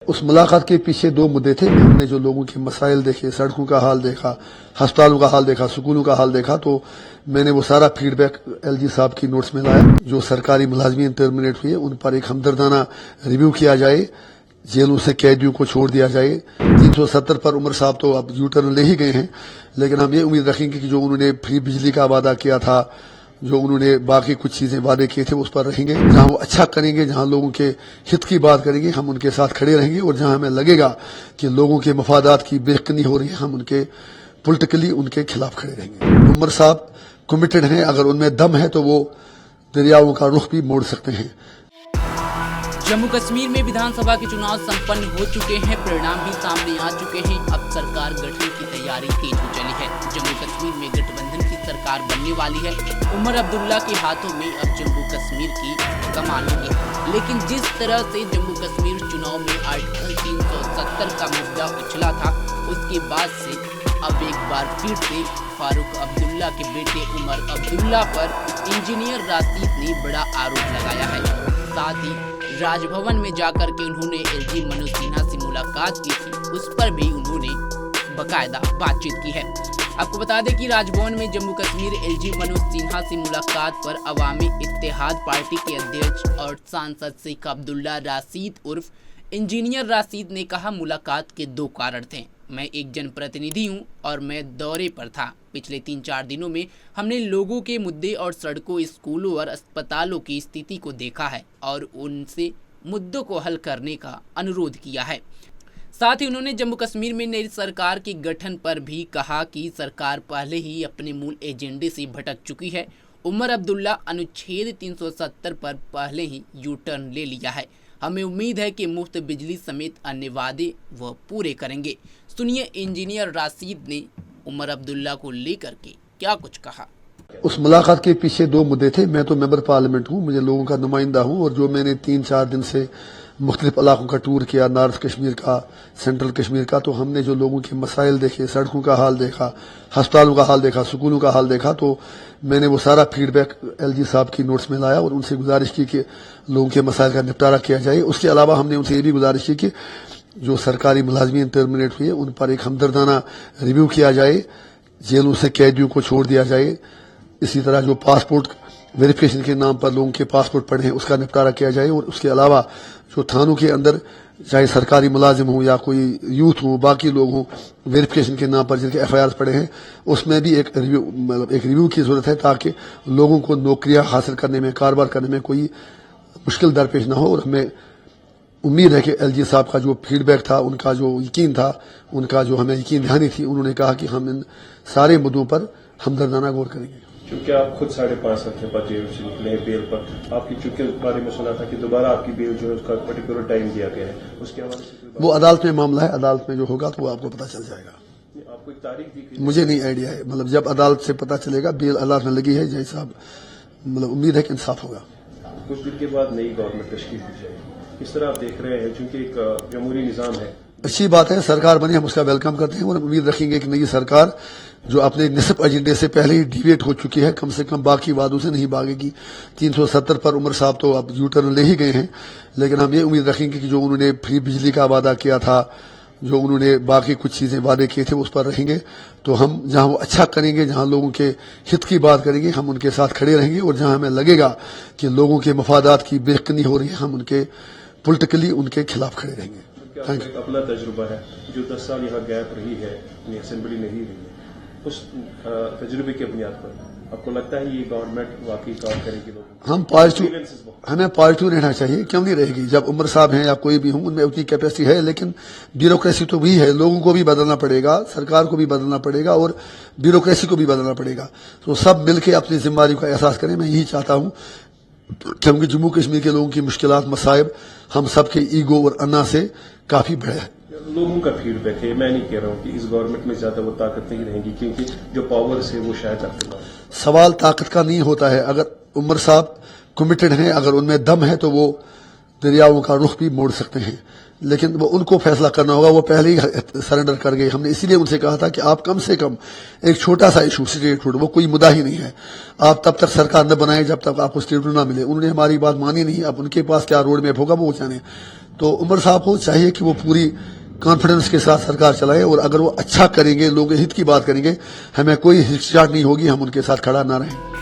उस मुलाकात के पीछे दो मुद्दे थे। हमने जो लोगों के मसाइल देखे, सड़कों का हाल देखा, अस्पतालों का हाल देखा, स्कूलों का हाल देखा, तो मैंने वो सारा फीडबैक एलजी साहब की नोट्स में लाया। जो सरकारी मुलाजमीन टर्मिनेट हुए उन पर एक हमदर्दाना रिव्यू किया जाए, जेलों से कैदियों को छोड़ दिया जाए। 370 पर उमर साहब तो अब यू टर्न ले ही गए हैं, लेकिन हम ये उम्मीद रखेंगे कि जो उन्होंने फ्री बिजली का वादा किया था, जो उन्होंने बाकी कुछ चीजें वादे किए थे, उस पर रहेंगे। जहां वो अच्छा करेंगे, जहां लोगों के हित की बात करेंगे, हम उनके साथ खड़े रहेंगे। और जहां हमें लगेगा कि लोगों के मफादात की बेरकनी हो रही है, हम उनके पॉलिटिकली उनके खिलाफ खड़े रहेंगे। उमर साहब कमिटेड हैं, अगर उनमें दम है तो वो दरियाओं का रुख भी मोड़ सकते हैं। जम्मू कश्मीर में विधानसभा के चुनाव संपन्न हो चुके हैं, परिणाम भी सामने आ चुके हैं। अब सरकार गठन की तैयारी तेज हो चली है। जम्मू कश्मीर में गठबंधन की सरकार बनने वाली है। उमर अब्दुल्ला के हाथों में अब जम्मू कश्मीर की कमान होगी। लेकिन जिस तरह से जम्मू कश्मीर चुनाव में आर्टिकल 370 का मुद्दा उछला था, उसके बाद से अब एक बार फिर से फारूक अब्दुल्ला के बेटे उमर अब्दुल्ला पर इंजीनियर राशिद ने बड़ा आरोप लगाया है। साथ ही राजभवन में जाकर के उन्होंने एलजी मनोज सिन्हा से मुलाकात की थी, उस पर भी उन्होंने बकायदा बातचीत की है। आपको बता दें कि राजभवन में जम्मू कश्मीर एलजी मनोज सिन्हा से मुलाकात पर अवामी इत्तेहाद पार्टी के अध्यक्ष और सांसद शेख अब्दुल्ला राशिद उर्फ इंजीनियर राशिद ने कहा, मुलाकात के दो कारण थे। मैं एक जनप्रतिनिधि हूं और मैं दौरे पर था। पिछले 3-4 दिनों में हमने लोगों के मुद्दे और सड़कों, स्कूलों और अस्पतालों की स्थिति को देखा है और उनसे मुद्दों को हल करने का अनुरोध किया है। साथ ही उन्होंने जम्मू कश्मीर में नई सरकार के गठन पर भी कहा कि सरकार पहले ही अपने मूल एजेंडे से भटक चुकी है। उमर अब्दुल्ला अनुच्छेद 370 पर पहले ही यू टर्न ले लिया है। हमें उम्मीद है कि मुफ्त बिजली समेत अन्य वादे वह पूरे करेंगे। सुनिए इंजीनियर राशिद ने उमर अब्दुल्ला को लेकर के क्या कुछ कहा। उस मुलाकात के पीछे दो मुद्दे थे। मैं तो मेंबर पार्लियामेंट हूँ, मुझे लोगों का नुमाइंदा हूँ, और जो मैंने 3-4 दिन से मुख्तलिफ इलाकों का टूर किया, नॉर्थ कश्मीर का, सेंट्रल कश्मीर का, तो हमने जो लोगों के मसाइल देखे, सड़कों का हाल देखा, अस्पतालों का हाल देखा, स्कूलों का हाल देखा, तो मैंने वो सारा फीडबैक एलजी साहब की नोट्स में लाया और उनसे गुजारिश की कि लोगों के मसाइल का निपटारा किया जाए। उसके अलावा हमने उनसे ये भी गुजारिश की कि जो सरकारी मुलाजमीन टर्मिनेट हुए उन पर एक हमदर्दाना रिव्यू किया जाए, जेलों से कैदियों को छोड़ दिया जाए। इसी तरह जो पासपोर्ट वेरिफिकेशन के नाम पर लोगों के पासपोर्ट पड़े हैं, उसका निपटारा किया जाए। और उसके अलावा जो थानों के अंदर चाहे सरकारी मुलाजिम हो या कोई यूथ हो, बाकी लोग हों, वेरिफिकेशन के नाम पर जिनके FIR पड़े हैं, उसमें भी एक रिव्यू की जरूरत है, ताकि लोगों को नौकरियां हासिल करने में, कारोबार करने में कोई मुश्किल दरपेश ना हो। और हमें उम्मीद है कि एलजी साहब का जो फीडबैक था, उनका जो यकीन था, उनका जो हमें यकीन दहानी थी, उन्होंने कहा कि हम इन सारे मुद्दों पर हमदर्दाना गौर करेंगे। क्योंकि आप खुद 5.5 साल के बाद जेल से निकले हैं बेल पर, आपकी चूंकि बारे में सुना था कि दोबारा आपकी बेल जो है उसका पर्टिकुलर टाइम दिया गया है, उसके हवाले से वो अदालत में मामला है, अदालत में जो होगा तो वो आपको पता चल जाएगा। आपको एक तारीख दी गई? मुझे नहीं आइडिया है, मतलब जब अदालत से पता चलेगा। बेल अदालत में लगी है, जय साहब, मतलब उम्मीद है कि इंसाफ होगा। कुछ दिन के बाद नई गवर्नमेंट तश्कील की जाएगी, किस तरह आप देख रहे हैं? चूंकि एक जमहूरी निजाम है, अच्छी बात है, सरकार बनी, हम उसका वेलकम करते हैं और उम्मीद रखेंगे कि नई सरकार जो अपने निस्ब एजेंडे से पहले ही डिवेट हो चुकी है, कम से कम बाकी वादों से नहीं भागेगी। 370 पर उमर साहब तो अब यू टर्न ले ही गए हैं, लेकिन हम ये उम्मीद रखेंगे कि जो उन्होंने फ्री बिजली का वादा किया था, जो उन्होंने बाकी कुछ चीजें वादे किए थे, उस पर रहेंगे। तो हम जहां वो अच्छा करेंगे, जहां लोगों के हित की बात करेंगे, हम उनके साथ खड़े रहेंगे। और जहां हमें लगेगा कि लोगों के मफादात की बेरकनी हो रही है, हम उनके पॉलिटिकली उनके खिलाफ खड़े रहेंगे। अपना तजुर्बा है, जो 10 साल यहाँ गैप रही है, असेंबली नहीं रही है, उस तजुर्बे की बुनियाद पर आपको लगता है ये गवर्नमेंट वाकई काम करेगी? हमें पॉजिटिव रहना चाहिए, क्यों नहीं रहेगी? जब उमर साहब हैं या कोई भी हूं, उनमें उतनी कैपेसिटी है, लेकिन ब्यूरोक्रेसी तो भी है, लोगों को भी बदलना पड़ेगा, सरकार को भी बदलना पड़ेगा और ब्यूरोक्रेसी को भी बदलना पड़ेगा। तो सब मिलकर अपनी जिम्मेदारी का एहसास करें। मैं यही चाहता हूं, क्योंकि जम्मू कश्मीर के लोगों की मुश्किलात, मसाइब हम सबके ईगो और अन्ना से काफी बड़े हैं। लोगों का फीडबैक है, मैं नहीं कह रहा हूं कि इस गवर्नमेंट में ज्यादा वो ताकत नहीं रहेगी, क्योंकि जो पावर्स है वो शायद आपके सवाल ताकत का नहीं होता है। अगर उमर साहब कमिटेड हैं, अगर उनमें दम है, तो वो दरियाओं का रुख भी मोड़ सकते हैं, लेकिन वो उनको फैसला करना होगा। वो पहले ही सरेंडर कर गए। हमने इसीलिए उनसे कहा था कि आप कम से कम एक छोटा सा इशू, स्टेटहुड, वो कोई मुद्दा ही नहीं है, आप तब तक सरकार न बनाए जब तक आपको स्टेटहुड ना मिले। उन्होंने हमारी बात मानी नहीं। अब उनके पास क्या रोड मैप होगा वो जाने। तो उमर साहब को चाहिए कि वो पूरी कॉन्फिडेंस के साथ सरकार चलाएं, और अगर वो अच्छा करेंगे, लोगों के हित की बात करेंगे, हमें कोई हिचकिचाहट नहीं होगी, हम उनके साथ खड़ा ना रहें।